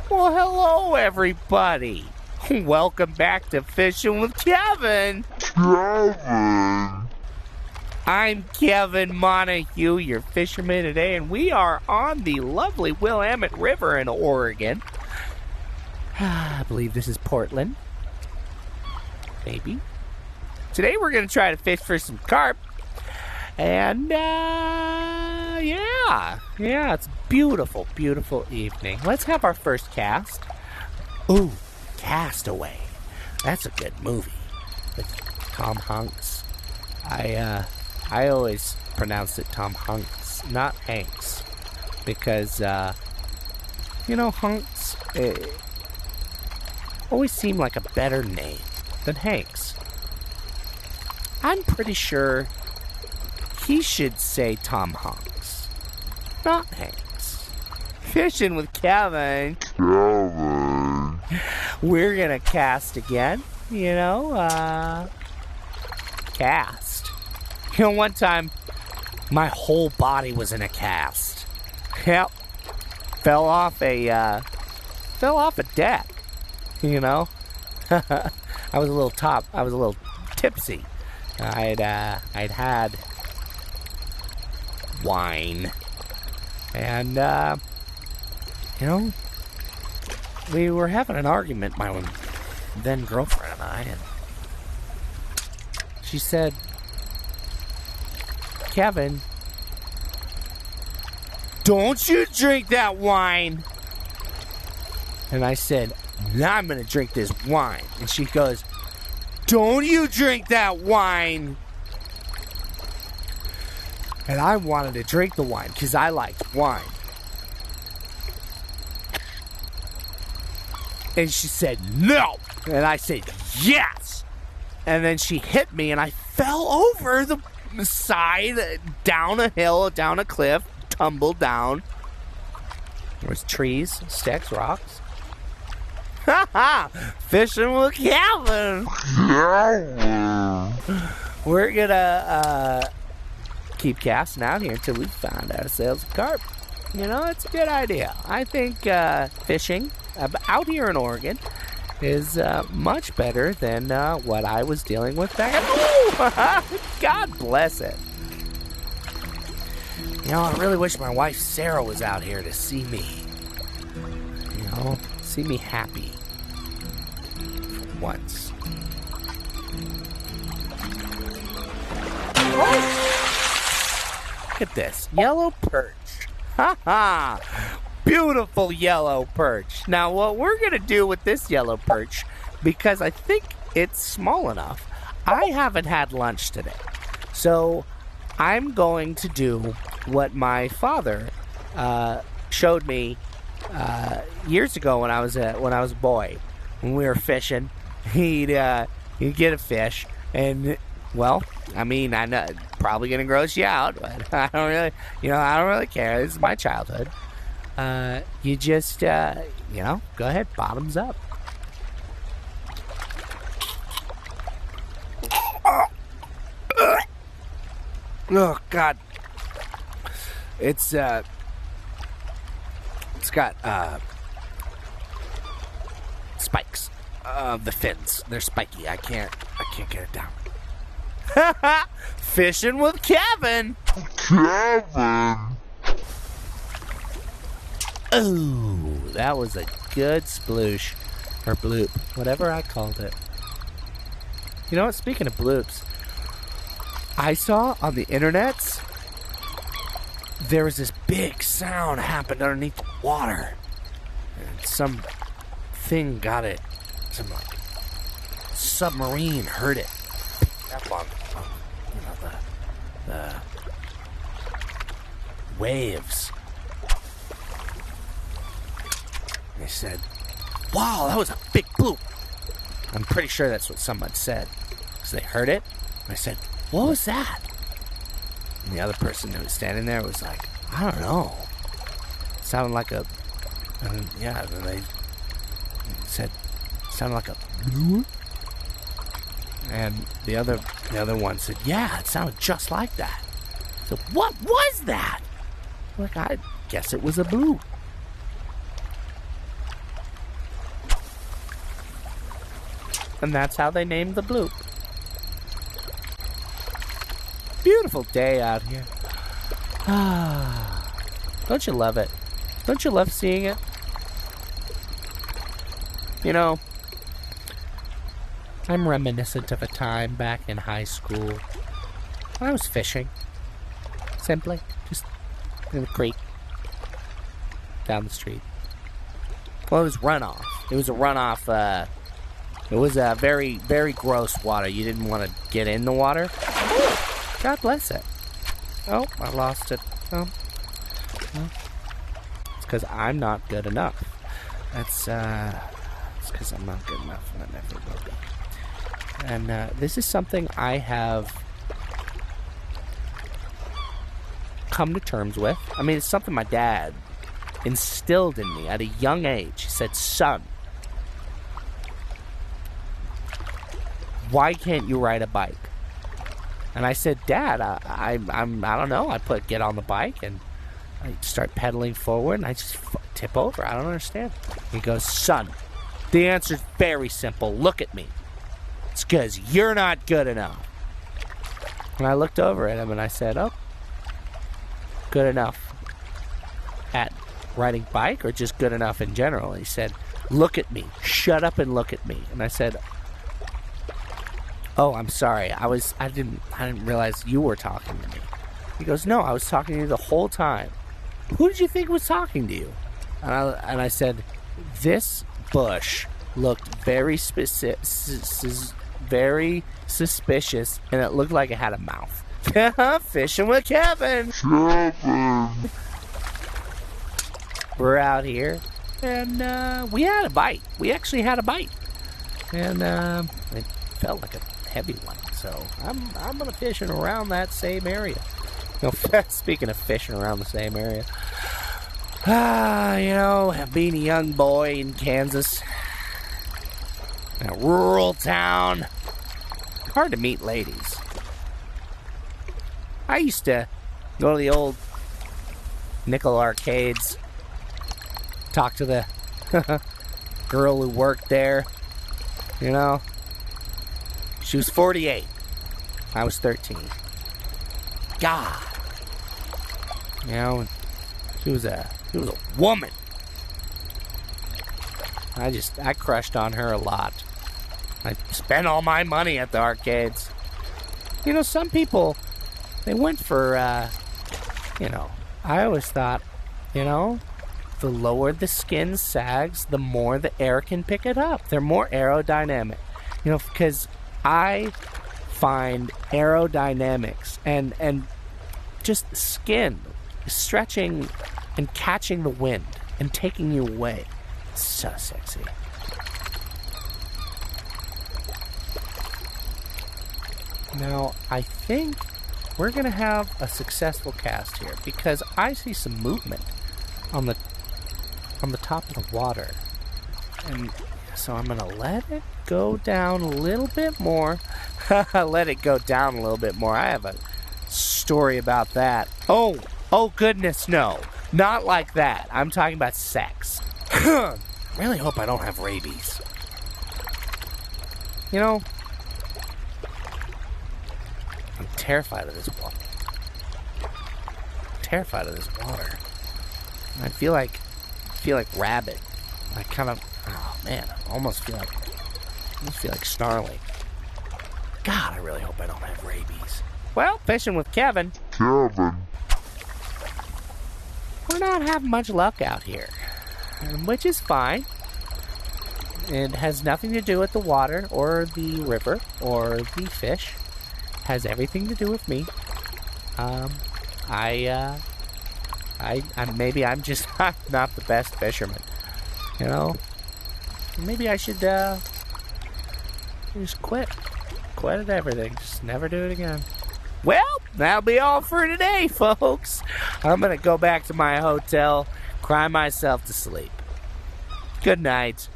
Well, hello, everybody. Welcome back to Fishing with Kevin. I'm Kevin Montague, your fisherman today, and we are on the lovely Willamette River in Oregon. I believe this is Portland. Maybe. Today we're going to try to fish for some carp. And, yeah, it's a beautiful, beautiful evening. Let's have our first cast. Ooh, Castaway. That's a good movie with Tom Hanks. I always pronounce it Tom Hanks, not Hanks, because, Hanks always seemed like a better name than Hanks. I'm pretty sure he should say Tom Hanks, not Hanks. Fishing with Kevin. We're gonna cast again, cast. One time, my whole body was in a cast. Yep. Fell off a deck, I was a little tipsy. I'd had wine, and we were having an argument, my then girlfriend and I, and she said, "Kevin, don't you drink that wine." And I said, "No, I'm gonna drink this wine." And she goes, "Don't you drink that wine." And I wanted to drink the wine because I liked wine. And she said, "No." And I said, "Yes." And then she hit me and I fell over the side, down a hill, down a cliff, tumbled down. There was trees, sticks, rocks. Ha ha! Fishing with Kevin. We're gonna keep casting out here until we find ourselves a carp. It's a good idea. I think fishing out here in Oregon is much better than what I was dealing with back at home. God bless it. I really wish my wife Sarah was out here to see me. See me happy. For once. Look at this. Yellow perch. Ha ha! Beautiful yellow perch. Now, what we're going to do with this yellow perch, because I think it's small enough, I haven't had lunch today. So, I'm going to do what my father showed me years ago when I was a boy. When we were fishing, he'd get a fish, and well, I know it's probably gonna gross you out, but I don't really care. This is my childhood. You just go ahead, bottoms up. Oh God, it's got spikes. The fins, they're spiky. I can't get it down. Fishing with Kevin. Ooh, that was a good sploosh or bloop, whatever I called it. You know what? Speaking of bloops, I saw on the internets there was this big sound happened underneath the water, and some thing got it. Some submarine heard it. Up on the waves. They said, "Wow, that was a big bloop." I'm pretty sure that's what someone said, because they heard it. And I said, "What was that?" And the other person who was standing there was like, "I don't know. It sounded like a..." And they said, "It sounded like a bloop." And the other one said, "Yeah, it sounded just like that." So what was that? Like, I guess it was a bloop. And that's how they named the bloop. Beautiful day out here. Don't you love it? Don't you love seeing it? You know, I'm reminiscent of a time back in high school when I was fishing. Simply, just in the creek down the street. Well, it was runoff. It was a runoff. It was a very, very gross water. You didn't want to get in the water. Ooh, God bless it. Oh, I lost it. Oh. Well, it's because I'm not good enough. It's because I'm not good enough, and I never will be. And this is something I have come to terms with. I mean, it's something my dad instilled in me at a young age. He said, "Son, why can't you ride a bike?" And I said, "Dad, I don't know. I get on the bike and I start pedaling forward and I just tip over. I don't understand." He goes, "Son, the answer's very simple. Look at me. It's because you're not good enough." And I looked over at him and I said, "Oh, good enough at riding bike or just good enough in general?" He said, "Look at me. Shut up and look at me." And I said, "Oh, I'm sorry. I didn't realize you were talking to me." He goes, "No, I was talking to you the whole time." "Who did you think was talking to you?" And I said, "This bush looked very very suspicious, and it looked like it had a mouth." Fishing with Kevin. We're out here, and we had a bite. We actually had a bite, and it felt like a heavy one. So I'm gonna fishing around that same area. You know, speaking of fishing around the same area, you know, being a young boy in Kansas, in a rural town, hard to meet ladies. I used to go to the old nickel arcades, talk to the girl who worked there, you know. She was 48. I was 13. God. You know, she was a woman. I crushed on her a lot. I spent all my money at the arcades. You know, some people, they went for, you know, I always thought, you know, the lower the skin sags, the more the air can pick it up. They're more aerodynamic. You know, because I find aerodynamics and just skin stretching and catching the wind and taking you away. It's so sexy. Now, I think we're going to have a successful cast here because I see some movement on the top of the water. And so I'm going to let it go down a little bit more. Let it go down a little bit more. I have a story about that. Oh goodness, no. Not like that. I'm talking about sex. I really hope I don't have rabies. You know, I'm terrified of this water. Terrified of this water. I feel like Rabbit. I kind of, oh man, I almost feel like snarling. God, I really hope I don't have rabies. Well, fishing with Kevin. We're not having much luck out here, which is fine. It has nothing to do with the water or the river or the fish. It has everything to do with me. Maybe I'm just not the best fisherman. You know? Maybe I should just quit at everything. Just never do it again. Well, that'll be all for today, folks. I'm gonna go back to my hotel, cry myself to sleep. Good night.